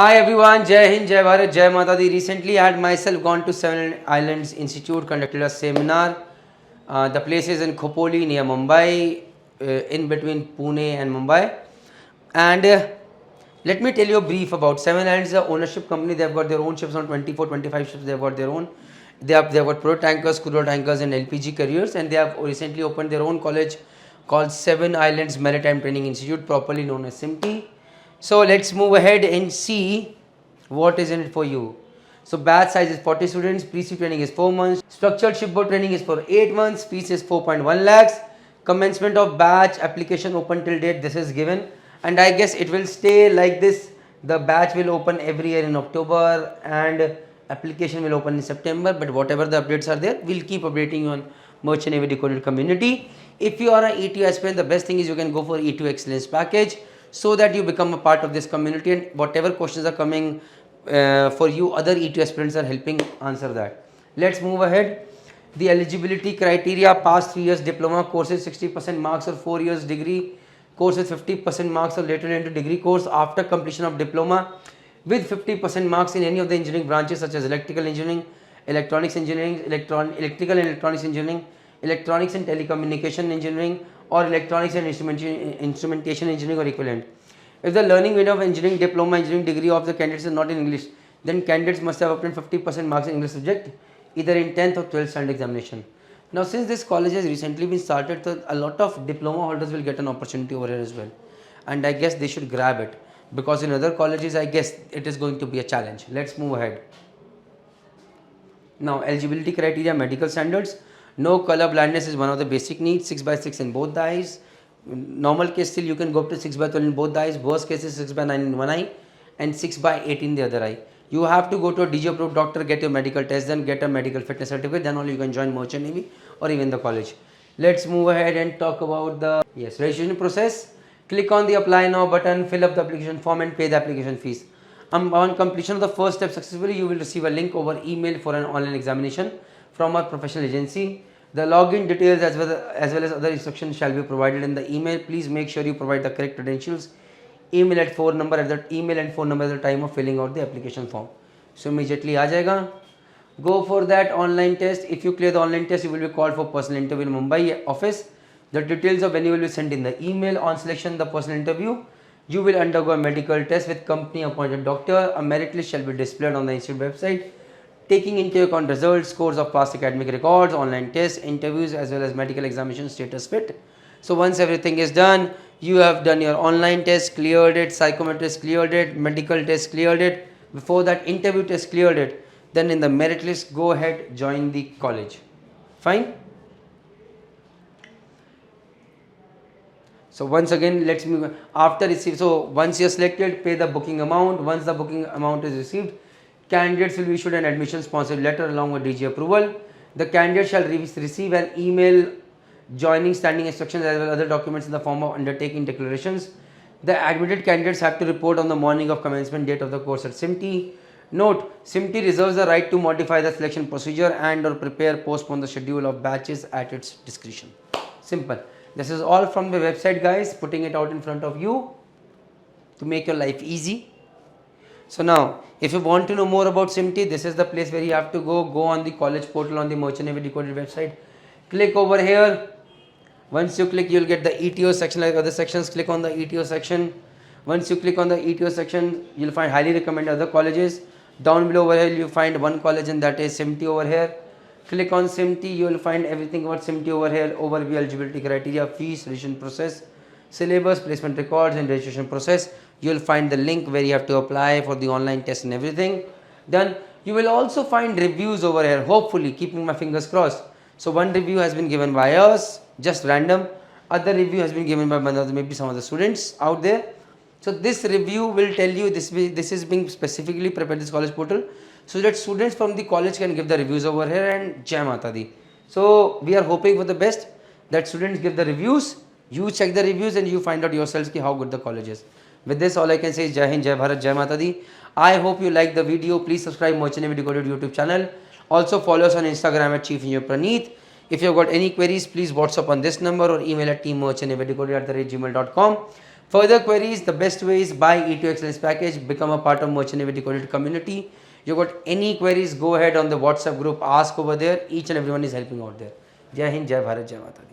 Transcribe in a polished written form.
Hi everyone, Jai Hind, Jai Bharat, Jai Mata Di. Recently I had myself gone to Seven Islands Institute, conducted a seminar. The place is in Khopoli near Mumbai, in between Pune and Mumbai. And let me tell you a brief about Seven Islands is a ownership company. They have got their own ships on 24, 25 ships. They have got their own. They have got product tankers, crude tankers, and LPG carriers. And they have recently opened their own college called Seven Islands Maritime Training Institute, properly known as SIMT. So let's move ahead and see what is in it for you. So batch size is 40 students, pre-C training is 4 months, structured shipboard training is for 8 months, fees is 4.1 lakhs, commencement of batch application open till date, this is given, and I guess it will stay like this. The batch will open every year in October and application will open in September, but whatever the updates are there, we'll keep updating you on Merchant Navy Decoded community. If you are an E2 aspirant, the best thing is you can go for E2 excellence package so that you become a part of this community, and whatever questions are coming for you, other E2 aspirants are helping answer that. Let's move ahead. The eligibility criteria: past 3 years diploma courses 60% marks, or 4 years degree courses 50% marks, or later into degree course after completion of diploma with 50% marks in any of the engineering branches such as electrical engineering, electronics engineering, electrical and electronics engineering, electronics and telecommunication engineering, or electronics and instrumentation engineering or equivalent. If the learning window of engineering diploma, engineering degree of the candidates is not in English, then candidates must have obtained 50% marks in English subject either in 10th or 12th standard examination. Now since this college has recently been started, so a lot of diploma holders will get an opportunity over here as well, and I guess they should grab it, because in other colleges I guess it is going to be a challenge. Let's move ahead. Now eligibility criteria: medical standards. No color blindness is one of the basic needs. 6/6 in both the eyes. Normal case still you can go up to 6/12 in both the eyes. Worst case is 6/9 in one eye and 6/8 in the other eye. You have to go to a DG approved doctor, get your medical test done, get a medical fitness certificate, then only you can join Merchant Navy or even the college. Let's move ahead and talk about the registration process. Click on the apply now button, fill up the application form and pay the application fees. On completion of the first step successfully, you will receive a link over email for an online examination from our professional agency. The login details as well as other instructions shall be provided in the email. Please make sure you provide the correct credentials, email and phone number at the time of filling out the application form. So immediately aa jayega. Go for that online test. If you clear the online test, you will be called for personal interview in Mumbai office. The details of venue will be sent in the email. On selection the personal interview, you will undergo a medical test with company appointed doctor. A merit list shall be displayed on the institute website, taking into account results, scores of past academic records, online tests, interviews as well as medical examination status fit. So once everything is done, you have done your online test, cleared it, psychometrist cleared it, medical test cleared it, before that interview test cleared it, then in the merit list go ahead, join the college. Fine. So once again, let's move after receive. So once you're selected, pay the booking amount. Once the booking amount is received, candidates will be issued an admission sponsored letter along with DG approval. The candidate shall receive an email joining standing instructions as well as other documents in the form of undertaking declarations. The admitted candidates have to report on the morning of commencement date of the course at SIMT. Note: SIMT reserves the right to modify the selection procedure and or prepare postpone the schedule of batches at its discretion. Simple. This is all from the website, guys, putting it out in front of you to make your life easy. So now, if you want to know more about SIMT, this is the place where you have to go. Go on the college portal on the Merchant Navy Decoded website. Click over here. Once you click, you will get the ETO section like other sections. Click on the ETO section. Once you click on the ETO section, you will find highly recommended other colleges. Down below over here, you find one college, and that is SIMT over here. Click on SIMT, you will find everything about SIMT over here. Overview, eligibility criteria, fees, registration process, syllabus, placement records and registration process. You will find the link where you have to apply for the online test and everything. Then you will also find reviews over here, hopefully, keeping my fingers crossed. So one review has been given by us, just random. Other review has been given by maybe some of the students out there. So this review will tell you this is being specifically prepared this college portal, so that students from the college can give the reviews over here, and Jai Mata Di. So we are hoping for the best, that students give the reviews, you check the reviews and you find out yourselves how good the college is. With this, all I can say is Jai Hind, Jai Bharat, Jai Mata Di. I hope you like the video. Please subscribe Merchant Navy Decoded YouTube channel. Also follow us on Instagram at Chief Engineer Praneeth. If you have got any queries, please WhatsApp on this number or email at teammerchantnavydecoded@gmail.com. Further queries, the best way is buy E2 Excellence package, become a part of Merchant Quality community. You got any queries, go ahead on the WhatsApp group, ask over there. Each and everyone is helping out there. Jai Hind, Jai Bharat, Jai Mata Di.